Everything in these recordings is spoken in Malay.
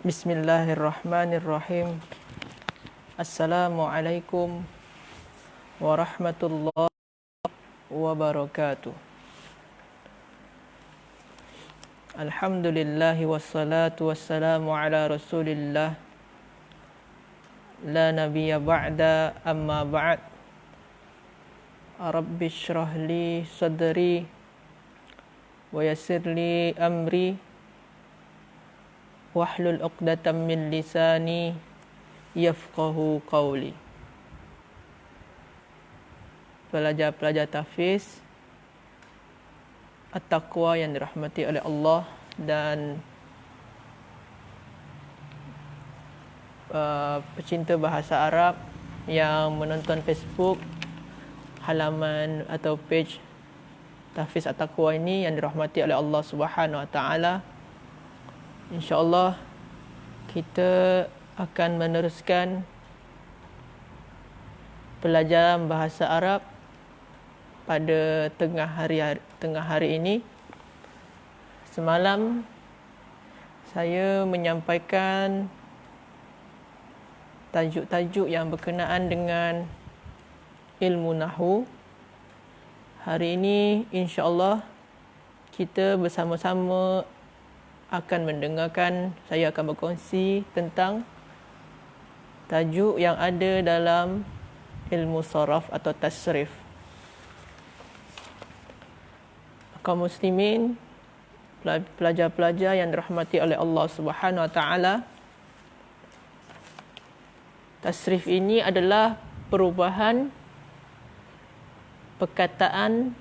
Bismillahirrahmanirrahim. Assalamualaikum warahmatullahi wabarakatuh. Alhamdulillahi wassalatu wassalamu ala rasulillah. La nabiyya ba'da, amma ba'd. Rabbi shrah li sadri wa yassir li amri wahlul 'uqdatam min lisani yafqahu qawli. Pelajar-pelajar tahfiz At-Taqwa yang dirahmati oleh Allah dan pecinta bahasa Arab yang menonton Facebook halaman atau page Tahfiz At-Taqwa ini yang dirahmati oleh Allah Subhanahu Wa Taala. InsyaAllah kita akan meneruskan pelajaran bahasa Arab pada tengah hari ini. Semalam saya menyampaikan tajuk-tajuk yang berkenaan dengan ilmu nahwu. Hari ini insya-Allah kita bersama-sama akan mendengarkan, saya akan berkongsi tentang tajuk yang ada dalam ilmu saraf atau tasrif. Kaum muslimin, pelajar-pelajar yang dirahmati oleh Allah Subhanahu Wa Taala, tasrif ini adalah perubahan perkataan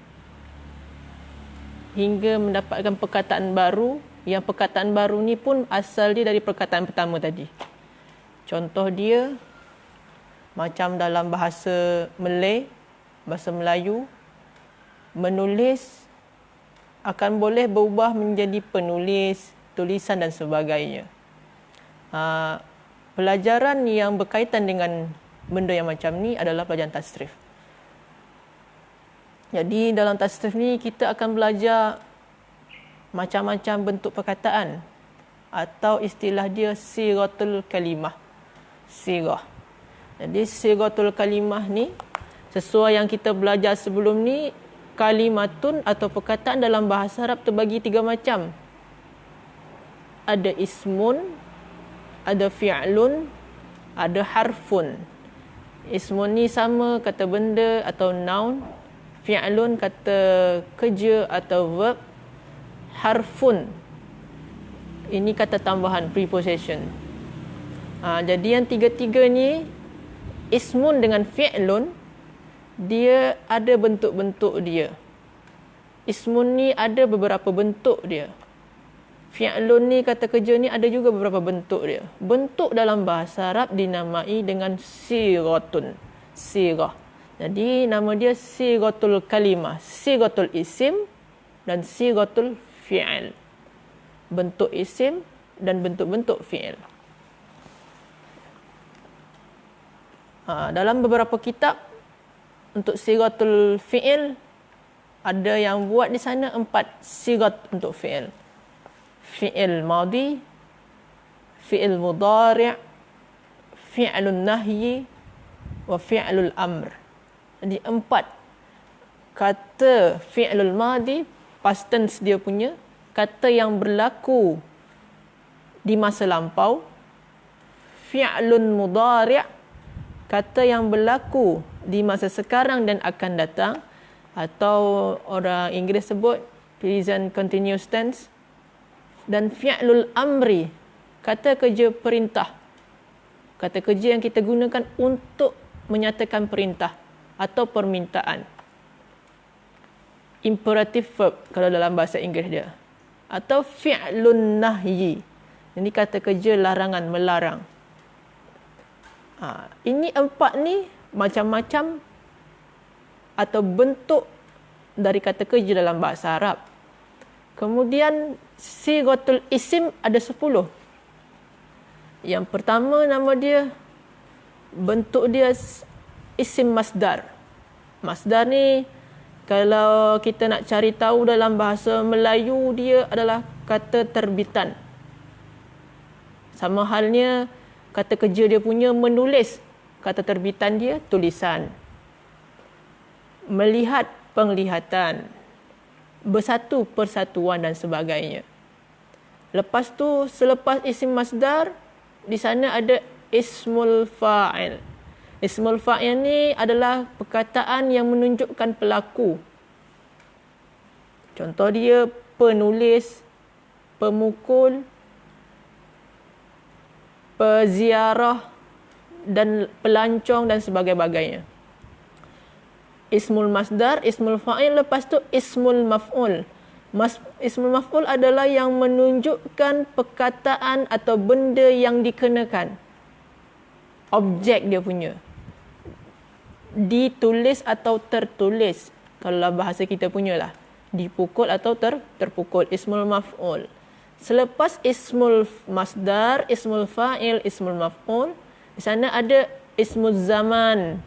hingga mendapatkan perkataan baru, yang perkataan baru ni pun asal dia dari perkataan pertama tadi. Contoh dia macam dalam bahasa Malay, bahasa Melayu, menulis akan boleh berubah menjadi penulis, tulisan dan sebagainya. Pelajaran yang berkaitan dengan benda yang macam ni adalah pelajaran tasrif. Jadi dalam tasrif ni kita akan belajar macam-macam bentuk perkataan, atau istilah dia siratul kalimah. Sirah. Jadi siratul kalimah ni sesuai yang kita belajar sebelum ni, kalimatun atau perkataan dalam bahasa Arab terbagi 3 macam. Ada ismun, ada fi'lun, ada harfun. Ismun ni sama kata benda atau noun, fi'lun kata kerja atau verb, harfun ini kata tambahan, preposition. Jadi yang tiga-tiga ni, ismun dengan fi'lun, dia ada bentuk-bentuk dia. Ismun ni ada beberapa bentuk dia. Fi'lun ni kata kerja ni ada juga beberapa bentuk dia. Bentuk dalam bahasa Arab dinamai dengan siratun, sirah. Jadi nama dia siratul kalimah, siratul isim dan siratul fi'il. Bentuk isim dan bentuk-bentuk fi'il. Dalam beberapa kitab untuk siratul fi'il, ada yang buat di sana 4 sirat untuk fi'il. Fi'il madhi, fi'il mudhari', fi'lun nahyi wa fi'lul amr. Jadi 4 kata fi'lul madhi, past tense dia punya, kata yang berlaku di masa lampau. Fi'lun mudhari', kata yang berlaku di masa sekarang dan akan datang, atau orang Inggeris sebut present continuous tense. Dan fi'lul amri, kata kerja perintah, kata kerja yang kita gunakan untuk menyatakan perintah atau permintaan. Imperative verb kalau dalam bahasa Inggeris dia. Atau fi'lun nahyi, ini kata kerja larangan, melarang. Ini 4 ni macam-macam atau bentuk dari kata kerja dalam bahasa Arab. Kemudian siratul isim ada 10. Yang pertama nama dia, bentuk dia isim masdar. Masdar ni kalau kita nak cari tahu dalam bahasa Melayu, dia adalah kata terbitan. Sama halnya kata kerja dia punya menulis, kata terbitan dia tulisan. Melihat, penglihatan. Bersatu, persatuan dan sebagainya. Lepas tu, selepas isim masdar, di sana ada ismul fa'il. Ismul fa'il ni adalah perkataan yang menunjukkan pelaku. Contoh dia penulis, pemukul, peziarah dan pelancong dan sebagainya. Ismul masdar, ismul fa'il, lepas tu ismul maf'ul. Ismul maf'ul adalah yang menunjukkan perkataan atau benda yang dikenakan. Objek dia punya. Ditulis atau tertulis. Kalau bahasa kita punya lah. Dipukul atau terpukul. Ismul maf'ul. Selepas ismul masdar, ismul fa'il, ismul maf'ul, di sana ada ismul zaman,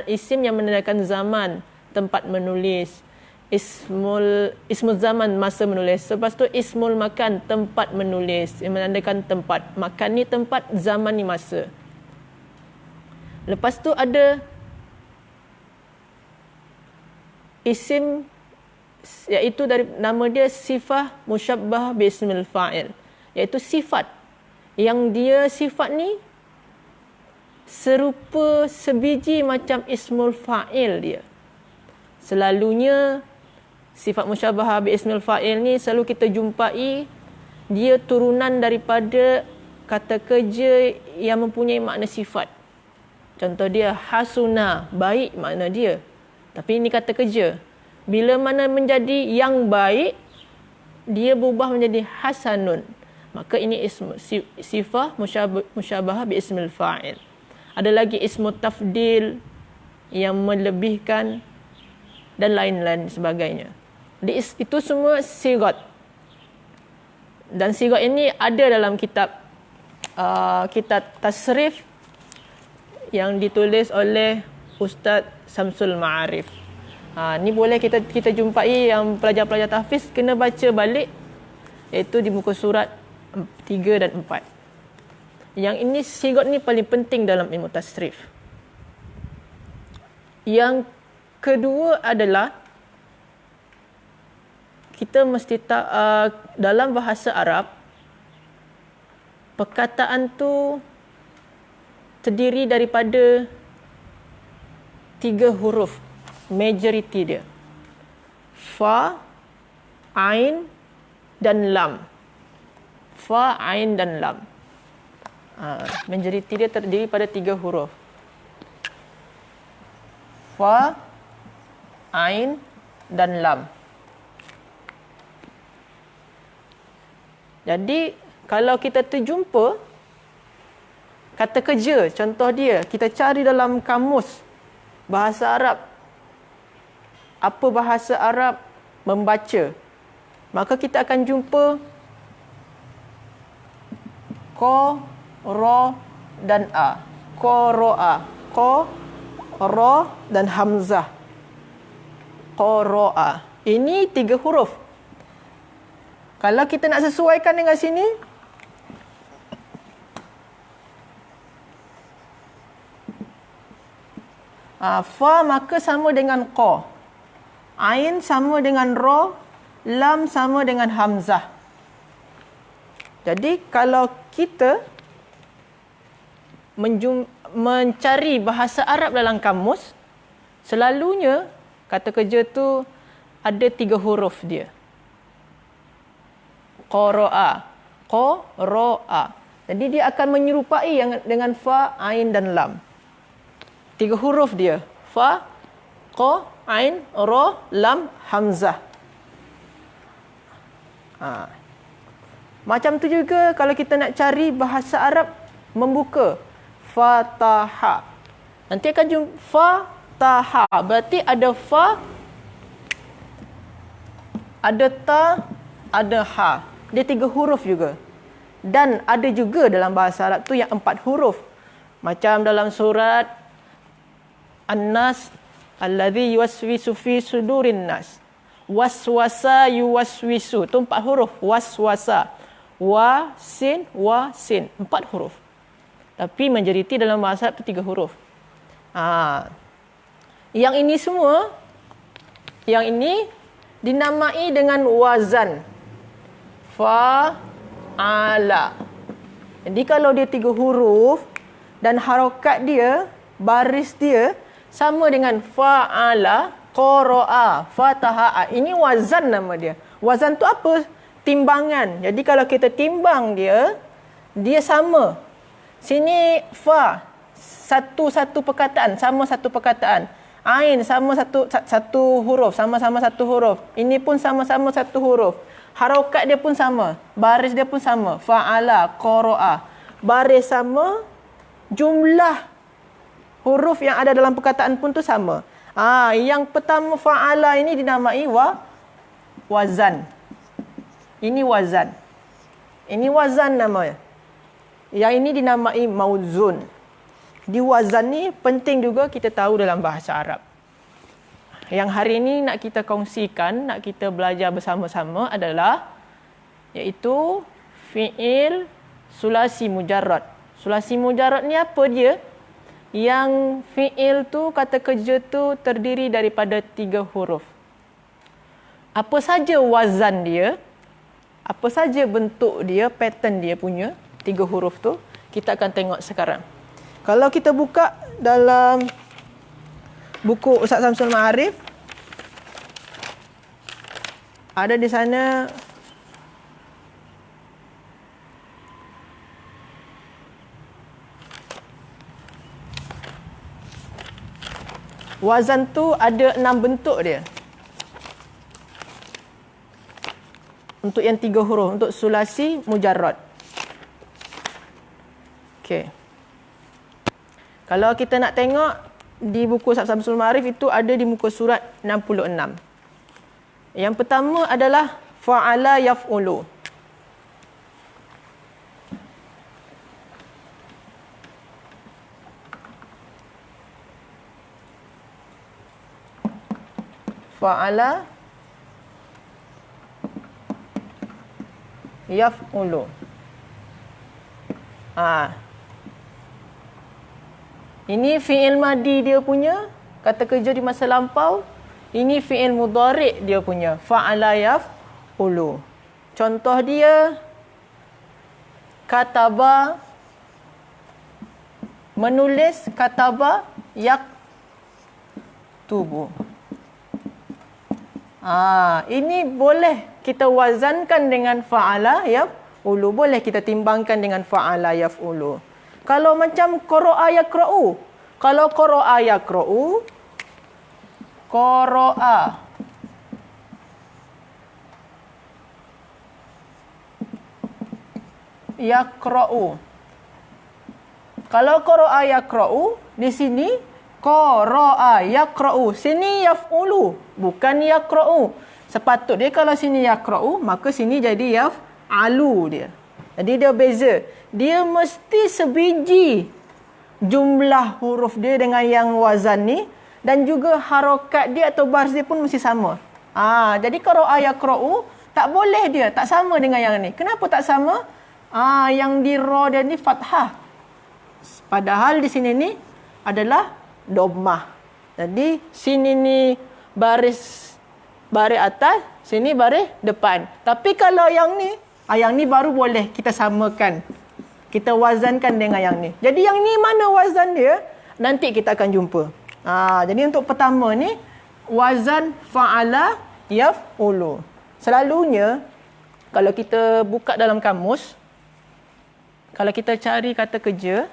isim yang menandakan zaman, tempat menulis. Ismul zaman, masa menulis. Lepas tu ismul makan, tempat menulis, yang menandakan tempat. Makan ni tempat, zaman ni masa. Lepas tu ada isim, iaitu dari nama dia sifah musyabbah bi ismil fa'il, iaitu sifat yang dia sifat ni serupa sebiji macam ismul fa'il dia. Selalunya sifat musyabbah bi ismil fa'il ni selalu kita jumpai dia turunan daripada kata kerja yang mempunyai makna sifat. Contoh dia hasuna, baik makna dia. Tapi ini kata kerja. Bila mana menjadi yang baik, dia berubah menjadi hasanun. Maka ini sifah musyabahah bi ismil fa'il. Ada lagi ismu tafdil yang melebihkan dan lain-lain sebagainya. Itu semua sigat. Dan sigat ini ada dalam kitab tasrif yang ditulis oleh Ustaz Samsul Ma'arif. Ni boleh kita jumpai yang pelajar-pelajar tahfiz kena baca balik, iaitu di muka surat 3 dan 4. Yang ini sigat ni paling penting dalam ilmu tasrif. Yang kedua adalah kita mesti dalam bahasa Arab perkataan tu terdiri daripada 3 huruf. Majoriti dia. Fa, Ain dan Lam. Fa, Ain dan Lam. Majoriti dia terdiri pada 3 huruf. Fa, Ain dan Lam. Jadi kalau kita terjumpa kata kerja, contoh dia, kita cari dalam kamus bahasa Arab, apa bahasa Arab membaca, maka kita akan jumpa ko, ro dan a. Ko, ro, a. Ko, ro dan hamzah. Ko, ro, a. Ini 3 huruf. Kalau kita nak sesuaikan dengan sini, fa maka sama dengan ko. Ain sama dengan ro, lam sama dengan hamzah. Jadi kalau kita mencari bahasa Arab dalam kamus, selalunya kata kerja tu ada 3 huruf dia. Qara'a, qara'a. Jadi dia akan menyerupai dengan fa, ain dan lam. 3 huruf dia. Fa, qa, ain, ra, lam, hamzah. Macam tu juga kalau kita nak cari bahasa Arab membuka. Fataha. Nanti akan jumpa fataha. Berarti ada fa, ada ta, ada ha. Dia 3 huruf juga. Dan ada juga dalam bahasa Arab tu yang 4 huruf. Macam dalam surat An-Nas, alladhi yuwaswisu fi sudurin nas. Waswasa yuwaswisu. Itu 4 huruf. Waswasa. wa, sin, 4 huruf. Tapi majoriti dalam bahasa Arab 3 huruf. Yang ini semua, yang ini dinamai dengan wazan. Fa'ala. Jadi kalau dia 3 huruf dan harokat dia, baris dia sama dengan fa'ala, qara'a, fataha. Ini wazan nama dia. Wazan tu apa? Timbangan. Jadi kalau kita timbang dia, dia sama. Sini fa, satu perkataan, sama satu perkataan. Ain sama satu huruf, sama-sama satu huruf. Ini pun sama-sama satu huruf. Harokat dia pun sama, baris dia pun sama. Fa'ala, qara'a. Baris sama, jumlah huruf yang ada dalam perkataan pun tu sama. Yang pertama fa'ala ini dinamai wazan. Ini wazan. Ini wazan namanya. Yang ini dinamai mauzun. Di wazan ni penting juga kita tahu dalam bahasa Arab. Yang hari ini nak kita kongsikan, nak kita belajar bersama-sama adalah iaitu fi'il sulasi mujarrad. Sulasi mujarrad ni apa dia? Yang fi'il tu, kata kerja tu terdiri daripada 3 huruf. Apa saja wazan dia, apa saja bentuk dia, pattern dia punya 3 huruf tu, kita akan tengok sekarang. Kalau kita buka dalam buku Ustaz Samsul Ma'arif, ada di sana wazan tu ada 6 bentuk dia. Untuk yang 3 huruf, untuk sulasi mujarrad. Okey. Kalau kita nak tengok di buku Ustaz Samsul Ma'arif itu ada di muka surat 66. Yang pertama adalah fa'ala yaf'ulu. Fa'ala yaf'ulu. Ini fi'il madi dia punya, kata kerja di masa lampau. Ini fi'il mudhari' dia punya, fa'ala yaf'ulu. Contoh dia, kataba, menulis, kataba yaktubu. Ini boleh kita wazankan dengan fa'ala yaf'ulu. Boleh kita timbangkan dengan fa'ala yaf'ulu. Kalau macam qara'a yaqra'u. Kalau qara'a yaqra'u, qara'a. Yaqra'u. Kalau qara'a yaqra'u, di sini qara'a yaqra'u. Sini yaf'ulu, bukan yaqra'u. Sepatutnya kalau sini yaqra'u, maka sini jadi yaf'alu dia. Jadi dia beza. Dia mesti sebiji jumlah huruf dia dengan yang wazan ni, dan juga harokat dia atau baris dia pun mesti sama. Jadi qara'a yaqra'u tak boleh dia, tak sama dengan yang ni. Kenapa tak sama? Yang di ra dia ni fathah. Padahal di sini ni adalah dhammah. Jadi sini ni baris atas, sini baris depan. Tapi kalau yang ni baru boleh kita samakan. Kita wazankan dengan yang ni. Jadi yang ni mana wazan dia? Nanti kita akan jumpa. Jadi untuk pertama ni, wazan fa'ala yaf'ulu. Selalunya, kalau kita buka dalam kamus, kalau kita cari kata kerja,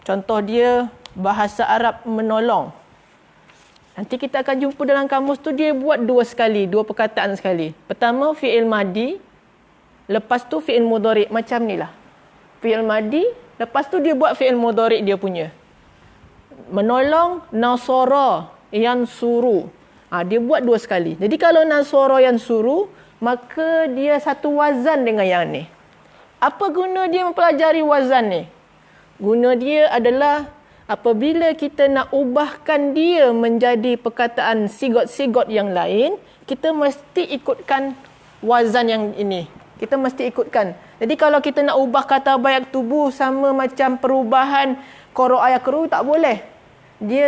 contoh dia bahasa Arab menolong. Nanti kita akan jumpa dalam kamus tu dia buat 2 perkataan sekali. Pertama fi'il madi, lepas tu fi'il mudhari', macam ni lah. Fi'il madi, lepas tu dia buat fi'il mudhari' dia punya. Menolong, nasara, yansuru. Dia buat 2 sekali. Jadi kalau nasara yansuru, maka dia satu wazan dengan yang ni. Apa guna dia mempelajari wazan ni? Guna dia adalah apabila kita nak ubahkan dia menjadi perkataan sigot-sigot yang lain, kita mesti ikutkan wazan yang ini. Kita mesti ikutkan. Jadi kalau kita nak ubah kata bayak tubuh sama macam perubahan qara ayakru, tak boleh. Dia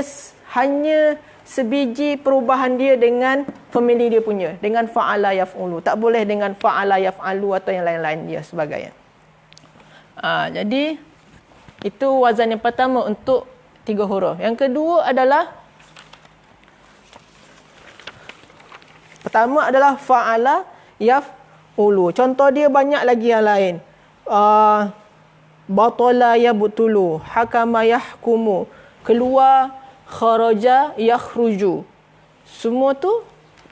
hanya sebiji perubahan dia dengan family dia punya, dengan fa'ala yaf'ulu. Tak boleh dengan fa'ala yaf'alu atau yang lain-lain dia sebagainya. Jadi itu wazan yang pertama untuk 3 huruf. Yang kedua adalah pertama adalah fa'ala yaf'ulu. Contoh dia banyak lagi yang lain. Batala yabtulu, hakama yahkumu, keluar, kharaja yakhruju. Semua tu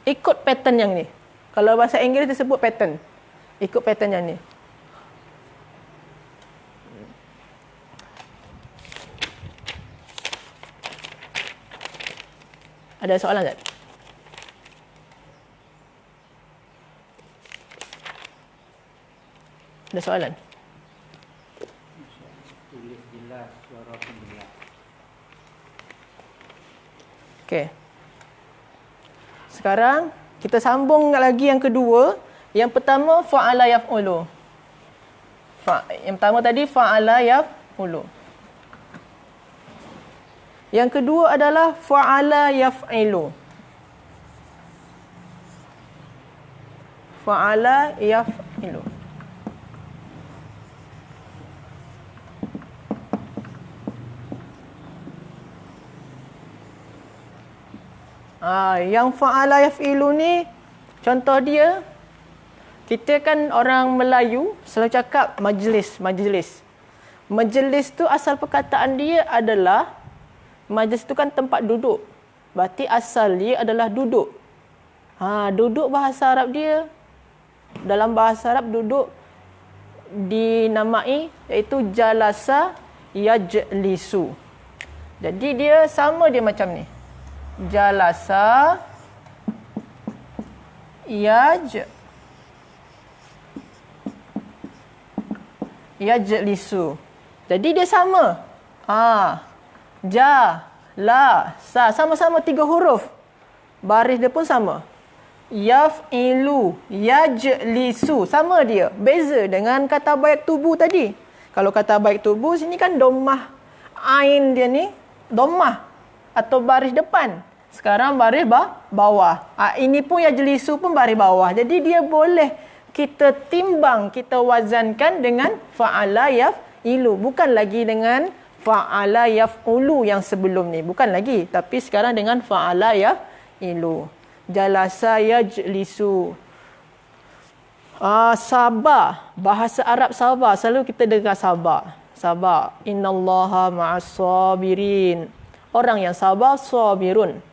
ikut pattern yang ni. Kalau bahasa Inggeris disebut pattern. Ikut pattern yang ni. Ada soalan tak? Ada soalan? Tulis jelas, suara pun jelas. Okey. Sekarang kita sambung lagi yang kedua. Yang pertama fa'ala yaf'ulu. Yang pertama tadi fa'ala yaf'ulu. Yang kedua adalah fa'ala yaf'ilu. Fa'ala yaf'ilu. Yang fa'ala yaf'ilu ni, contoh dia, kita kan orang Melayu selalu cakap majlis. Majlis tu asal perkataan dia adalah, majlis tu kan tempat duduk. Berarti asal dia adalah duduk. Duduk bahasa Arab dia, dalam bahasa Arab duduk dinamai iaitu jalasa yajlisu. Jadi dia sama dia macam ni. Jalasa yajlisu. Jadi dia sama. Ja, la, sa, sama-sama 3 huruf. Baris dia pun sama. Yaf'ilu, yajlisu, sama dia. Beza dengan kata baik tubuh tadi. Kalau kata baik tubuh sini kan dhammah ain dia ni, dhammah atau baris depan. Sekarang baris bawah. Ini pun yajlisu pun baris bawah. Jadi dia boleh kita timbang, kita wazankan dengan fa'ala yaf'ilu, bukan lagi dengan fa'ala yaf'ulu yang sebelum ni. Bukan lagi. Tapi sekarang dengan fa'ala yaf'ilu. Jalasa yajlisu. Sabar. Bahasa Arab sabar. Selalu kita dengar sabar. Sabar. Innallaha ma'as sabirin. Orang yang sabar, sabirun.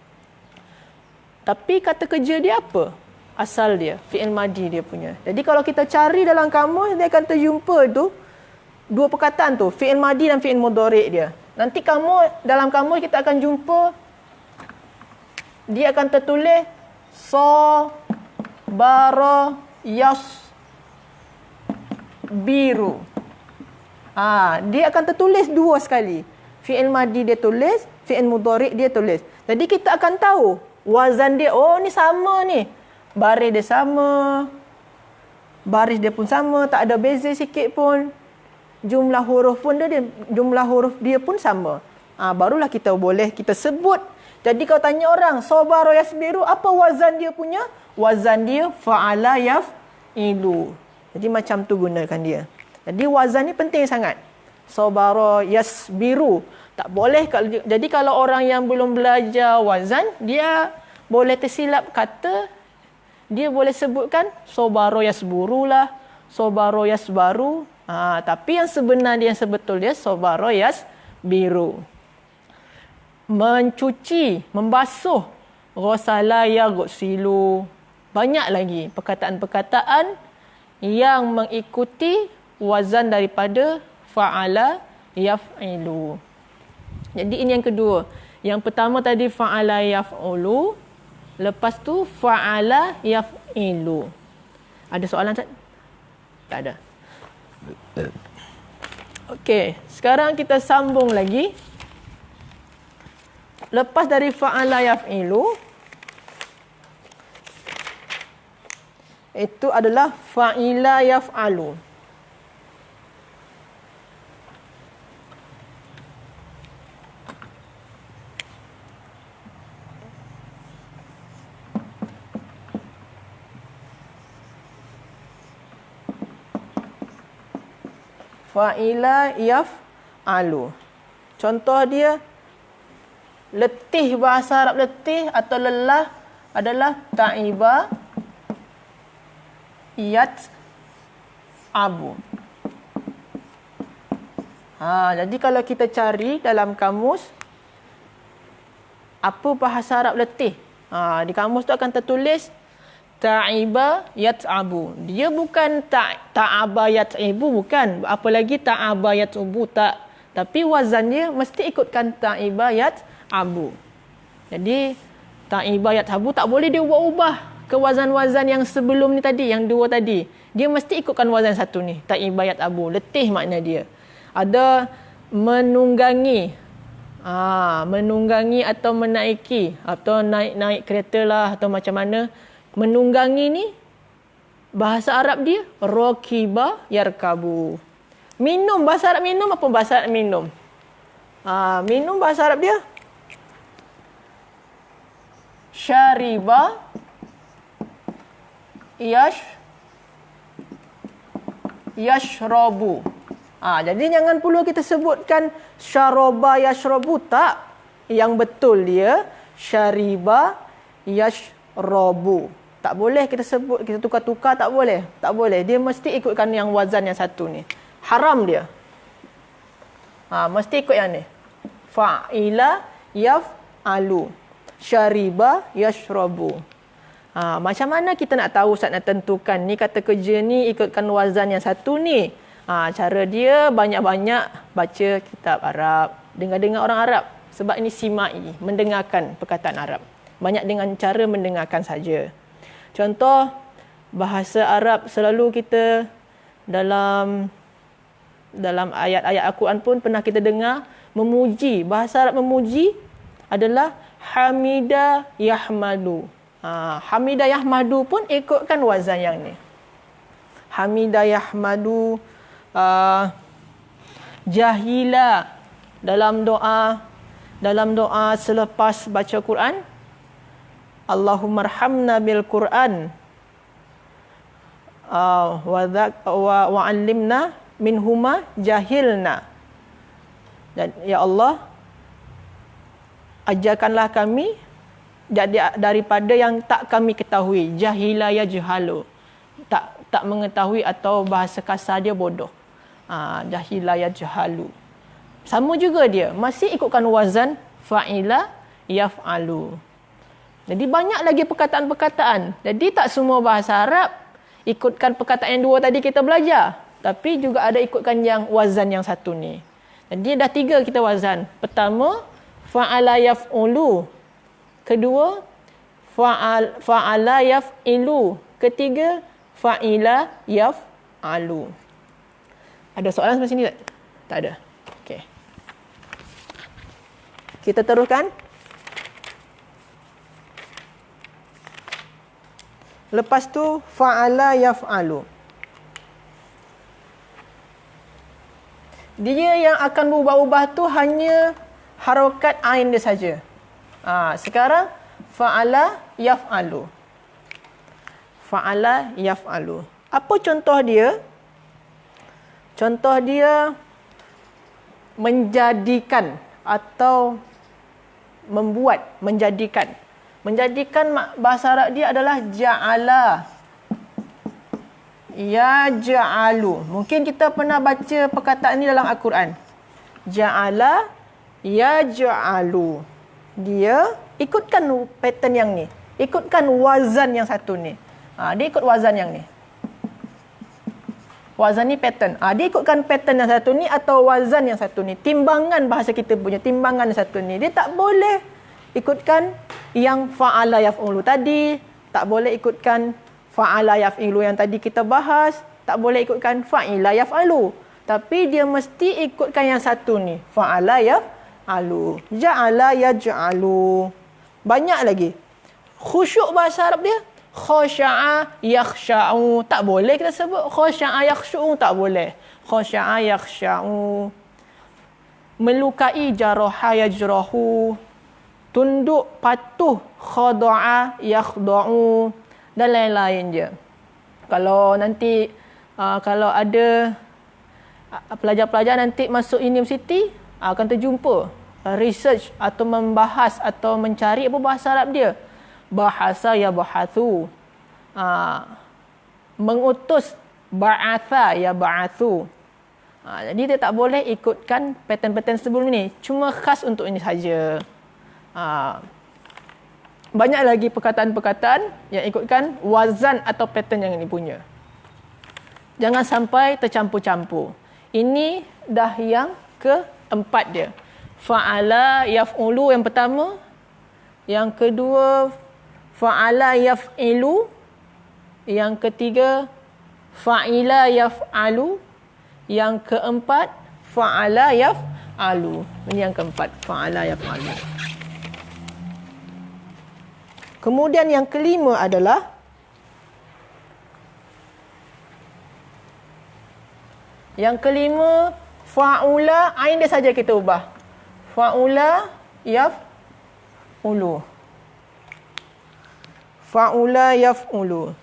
Tapi kata kerja dia apa? Asal dia. Fi'il madi dia punya. Jadi kalau kita cari dalam kamus, dia akan terjumpa tu dua perkataan tu, fi'il madi dan fi'il mudhari' dia. Nanti dalam kamus kita akan jumpa dia akan tertulis sabara yasbiru. Dia akan tertulis dua sekali. Fi'il madi dia tulis, fi'il mudhari' dia tulis. Jadi kita akan tahu wazan dia, oh ni sama ni. Baris dia sama. Baris dia pun sama, tak ada beza sikit pun. Jumlah huruf dia pun sama. Barulah kita boleh kita sebut. Jadi kalau tanya orang sabara yasbiru, apa wazan dia punya? Wazan dia fa'ala yaf'ilu. Jadi macam tu gunakan dia. Jadi wazan ni penting sangat. Sabara yasbiru. Tak boleh. Jadi kalau orang yang belum belajar wazan, dia boleh tersilap kata. Dia boleh sebutkan sabara yasburu lah, sabara yasbaru. Tapi yang sebenar dia, yang sebetul dia sabara yasbiru. Mencuci, membasuh, ghasala yaghsilu. Banyak lagi perkataan-perkataan yang mengikuti wazan daripada fa'ala yaf'ilu. Jadi ini yang kedua. Yang pertama tadi fa'ala yaf'ulu, lepas tu fa'ala yaf'ilu. Ada soalan tak? Tak ada. Okey, sekarang kita sambung lagi. Lepas dari fa'ala yaf'ilu, itu adalah fa'ila yaf'alu. Fa'ila yaf'alu. Contoh dia, letih, bahasa Arab letih atau lelah adalah ta'iba yat'abu. Jadi kalau kita cari dalam kamus, apa bahasa Arab letih? Di kamus tu akan tertulis ta'iba yat'abu. Dia bukan ta'aba yat'ibu, bukan. Apalagi ta'aba yat'ubu, tak. Tapi wazan dia mesti ikutkan ta'iba yat'abu. Jadi ta'iba yat'abu tak boleh dia ubah-ubah ke wazan-wazan yang sebelum ni tadi, yang dua tadi. Dia mesti ikutkan wazan satu ni, ta'iba yat'abu. Letih makna dia. Ada menunggangi. Menunggangi atau menaiki, atau naik kereta lah, atau macam mana. Menunggangi ni bahasa Arab dia rakiba yarkabu. Minum, bahasa Arab minum apa bahasa Arab minum? Minum bahasa Arab dia syariba yashrabu. Jadi jangan perlu kita sebutkan syaraba yashrabu, tak. Yang betul dia syariba yashrabu. Tak boleh kita sebut, kita tukar-tukar, tak boleh. Tak boleh. Dia mesti ikutkan yang wazan yang satu ni. Haram dia. Mesti ikut yang ni. Fa'ila yaf'alu. Syariba yashrabu. Macam mana kita nak tahu, Ustaz nak tentukan ni kata kerja ni ikutkan wazan yang satu ni? Cara dia banyak-banyak baca kitab Arab. Dengar-dengar orang Arab. Sebab ini simai, mendengarkan perkataan Arab. Banyak dengan cara mendengarkan saja. Contoh, bahasa Arab selalu kita dalam ayat-ayat Al-Quran pun pernah kita dengar memuji. Bahasa Arab memuji adalah hamida yahmadu. Hamida yahmadu pun ikutkan wazan yang ni. Hamida yahmadu, jahila dalam doa selepas baca Quran, Allahummarhamna bil Quran wa 'allimna minhuma jahilna. Dan ya Allah, ajarkanlah kami daripada yang tak kami ketahui. Jahila yajhalu, tak mengetahui, atau bahasa kasar dia bodoh. Jahila yajhalu. Sama juga dia, masih ikutkan wazan fa'ila yaf'alu. Jadi banyak lagi perkataan-perkataan. Jadi tak semua bahasa Arab ikutkan perkataan yang dua tadi kita belajar. Tapi juga ada ikutkan yang wazan yang satu ni. Jadi dah tiga kita wazan. Pertama, fa'ala yaf'ulu. Kedua, fa'ala yaf'ilu. Ketiga, fa'ila yaf'alu. Ada soalan sampai sini tak? Tak ada. Okey. Kita teruskan. Lepas tu fa'ala yaf'alu. Dia yang akan berubah-ubah tu hanya harokat ain dia saja. Sekarang fa'ala yaf'alu. Fa'ala yaf'alu. Apa contoh dia? Contoh dia menjadikan atau membuat, menjadikan. Menjadikan bahasa Arab dia adalah ja'ala. Yaj'alu. Mungkin kita pernah baca perkataan ini dalam Al-Quran. Ja'ala yaj'alu. Dia ikutkan pattern yang ni. Ikutkan wazan yang satu ni. Dia ikut wazan yang ni. Wazan ni pattern. Dia ikutkan pattern yang satu ni atau wazan yang satu ni. Timbangan bahasa kita punya. Timbangan yang satu ni. Dia tak boleh ikutkan yang fa'ala yaf'ulu tadi. Tak boleh ikutkan fa'ala yaf'ilu yang tadi kita bahas. Tak boleh ikutkan fa'ila yaf'alu. Tapi dia mesti ikutkan yang satu ni. Fa'ala yaf'alu. Ja'ala yaj'alu. Banyak lagi. Khusyuk bahasa Arab dia. Khasya'a yakhsha'u. Tak boleh kita sebut khasya'a yakhsha'u. Tak boleh. Khasya'a yakhsha'u. Melukai jaraha yajrahu. Tunduk patuh khada'a yakhda'u. Dan lain-lain je. Kalau nanti kalau ada pelajar-pelajar nanti masuk universiti akan terjumpa research atau membahas atau mencari apa bahasa Arab dia. Bahasa ya bahathu. Mengutus ba'atha ya ba'athu. Jadi dia tak boleh ikutkan pattern-pattern sebelum ni. Cuma khas untuk ini saja. Banyak lagi perkataan-perkataan yang ikutkan wazan atau pattern yang ini punya. Jangan sampai tercampur-campur. Ini dah yang keempat dia. Fa'ala yaf'ulu yang pertama. Yang kedua, fa'ala yaf'ilu. Yang ketiga, fa'ila yaf'alu. Yang keempat, fa'ala yaf'alu. Ini yang keempat, fa'ala yaf'alu. Kemudian yang kelima adalah fa'ula, ain dia saja kita ubah. Fa'ula yaf'ulu. Fa'ula yaf'ulu.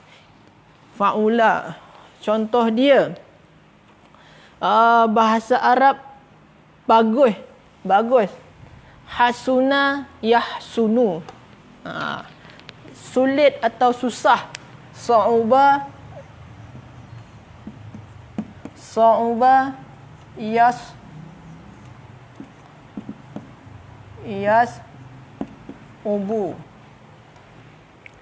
Fa'ula. Contoh dia. Bahasa Arab bagus. Bagus. Hasuna yahsunu. Sulit atau susah. Sa'uba yas'ubu.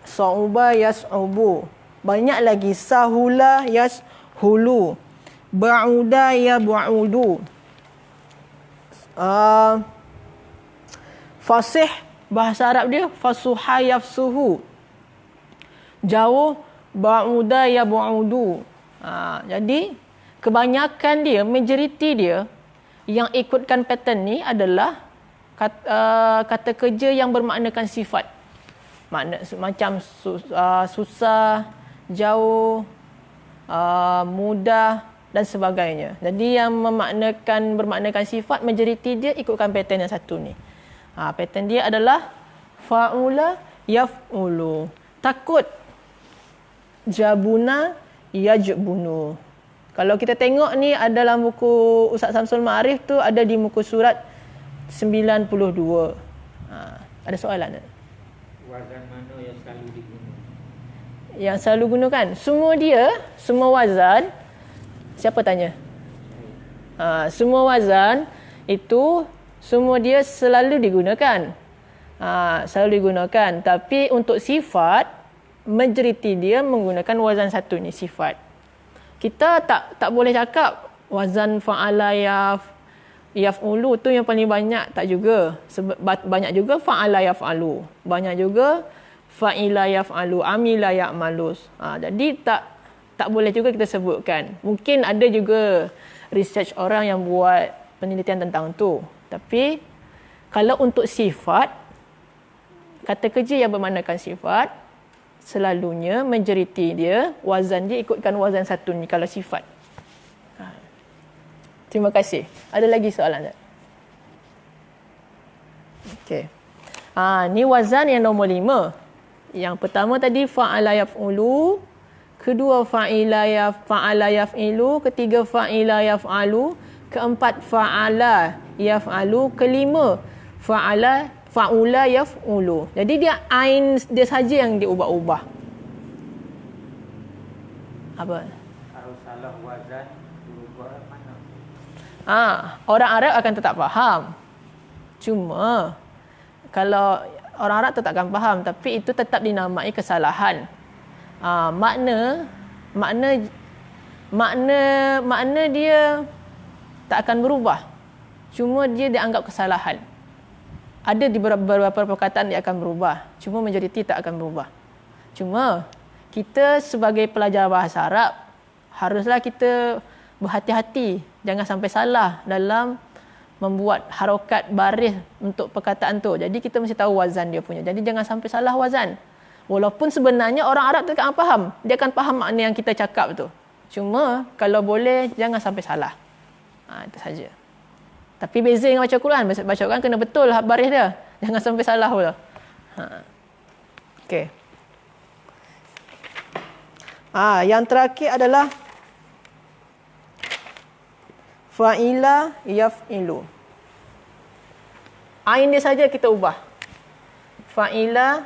Sa'uba yas'ubu. Banyak lagi. Sahula yashulu. Ba'uda yab'udu. Fasih, bahasa Arab dia fasuha yafsuhu. Jauh, ba'uda yab'udu. Jadi kebanyakan dia, majoriti dia yang ikutkan pattern ni adalah kata kerja yang bermaknakan sifat. Makna macam susah, jauh, mudah dan sebagainya. Jadi yang bermaknakan sifat, majoriti dia ikutkan pattern yang satu ni. Pattern dia adalah fa'ula yaf'ulu. Takut, jabuna yajbunu. Kalau kita tengok ni ada dalam buku Ustaz Samsul Ma'arif tu, ada di muka surat 92. Ada soalan tak? Wazan mana yang selalu digunakan? Yang selalu gunakan? Semua wazan. Siapa tanya? Semua wazan itu semua dia selalu digunakan. Selalu digunakan. Tapi untuk sifat, majoriti dia menggunakan wazan satu ni, sifat. Kita tak boleh cakap wazan fa'ala yaf'ulu tu yang paling banyak, tak juga. Banyak juga fa'ala yaf'alu. Banyak juga fa'ila yaf'alu, amila ya'malus. Jadi tak boleh juga kita sebutkan. Mungkin ada juga research orang yang buat penelitian tentang tu. Tapi kalau untuk sifat, kata kerja yang bermaknakan sifat, selalunya majoriti dia, wazan dia ikutkan wazan satu ni kalau sifat. Terima kasih. Ada lagi soalan tak? Okey. Ni wazan yang nombor 5. Yang pertama tadi fa'ala yaf'ulu, kedua fa'ala yaf'ilu, ketiga fa'ila yaf'alu, keempat fa'ala yaf'alu, kelima fa'ula yaf'ulu. Jadi dia ain dia saja yang diubah-ubah. Apa? Kalau salah wazan, berubah mana? Orang Arab akan tetap faham. Cuma kalau orang Arab tetap akan faham, tapi itu tetap dinamai kesalahan. Makna dia tak akan berubah. Cuma dia dianggap kesalahan. Ada di beberapa perkataan dia akan berubah. Cuma majoriti tak akan berubah. Cuma kita sebagai pelajar bahasa Arab, haruslah kita berhati-hati. Jangan sampai salah dalam membuat harokat baris untuk perkataan tu. Jadi kita mesti tahu wazan dia punya. Jadi jangan sampai salah wazan. Walaupun sebenarnya orang Arab tu tak faham. Dia akan faham makna yang kita cakap tu. Cuma kalau boleh jangan sampai salah. Itu saja. Tapi beza dengan baca Quran. Baca Quran kena betul baris dia. Jangan sampai salah pula. Okey. Yang terakhir adalah fa'ila yaf'ilu. Ain dia saja kita ubah. Fa'ila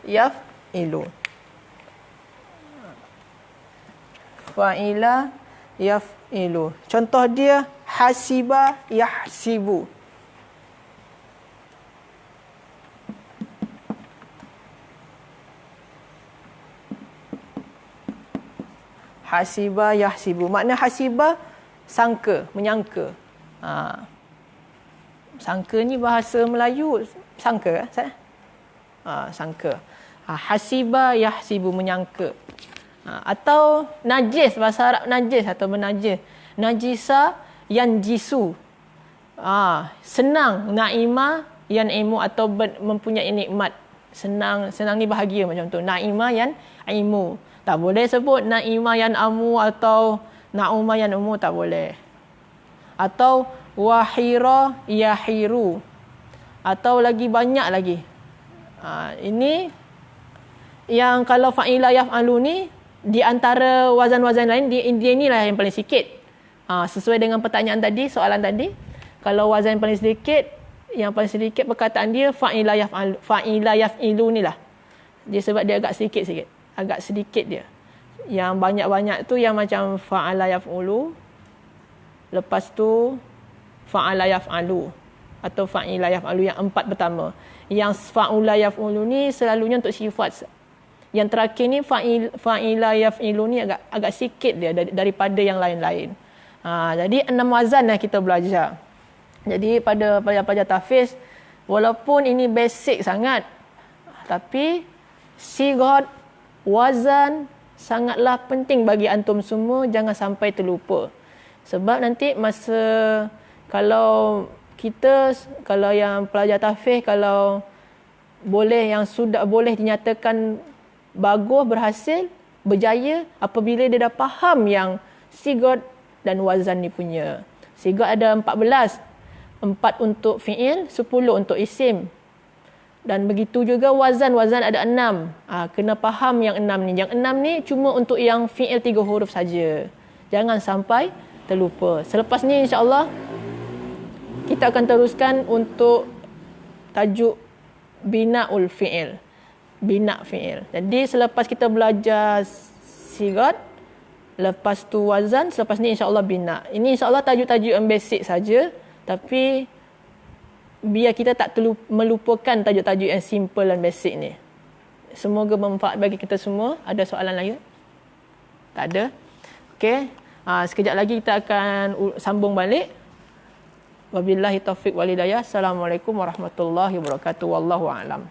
yaf'ilu. Fa'ila yaf'ilu. Contoh dia hasiba yahsibu. Hasiba yahsibu. Makna hasiba sangka, menyangka. Sangka ni bahasa Melayu sangka kan? Sangka. Hasiba yahsibu, menyangka. Atau najis, bahasa Arab najis atau menajis. Najisa yanjisu. Senang, naima yan'imu, atau mempunyai nikmat. Senang ni bahagia macam tu. Naima yan'imu. Tak boleh sebut naima yan'amu atau na'uma yan'umu, tak boleh. Atau wahira yahiru. Atau lagi banyak lagi. Ini yang kalau fa'ila yaf'alu ni di antara wazan-wazan lain dia inilah yang paling sikit. Sesuai dengan pertanyaan tadi, soalan tadi, kalau wazan yang paling sedikit, yang paling sedikit perkataan dia fa'ila yaf'ilu ni lah. Dia sebab dia agak sedikit dia. Yang banyak-banyak tu yang macam fa'ala yaf'ulu, lepas tu fa'ala yaf'alu atau fa'ila yaf'alu yang 4 pertama. Yang fa'ula yaf'ulu ni selalunya untuk sifat. Yang terakhir ni fa'ila yaf'ilu ni agak sikit dia daripada yang lain-lain. Jadi 6 wazan lah kita belajar. Jadi pada pelajar tahfiz, walaupun ini basic sangat, tapi sigat, wazan sangatlah penting bagi antum semua, jangan sampai terlupa. Sebab nanti masa kalau yang pelajar tahfiz, kalau boleh, yang sudah boleh dinyatakan bagus, berhasil, berjaya apabila dia dah faham yang sigat dan wazan ni punya. Sigat ada 14. 4 untuk fi'il, 10 untuk isim. Dan begitu juga wazan ada 6. Kena faham yang 6 ni. Yang 6 ni cuma untuk yang fi'il 3 huruf saja. Jangan sampai terlupa. Selepas ni insya-Allah kita akan teruskan untuk tajuk bina'ul fi'il. Bina' fi'il. Jadi selepas kita belajar sigat, lepas tu wazan, selepas ni insya-Allah bina'. Ini insya-Allah tajuk-tajuk yang basic saja, tapi biar kita tak melupakan tajuk-tajuk yang simple dan basic ni. Semoga bermanfaat bagi kita semua. Ada soalan lagi? Tak ada? Okey. Sekejap lagi kita akan sambung balik. Wabillahi taufiq wal hidayah. Assalamualaikum warahmatullahi wabarakatuh. Wallahu a'lam.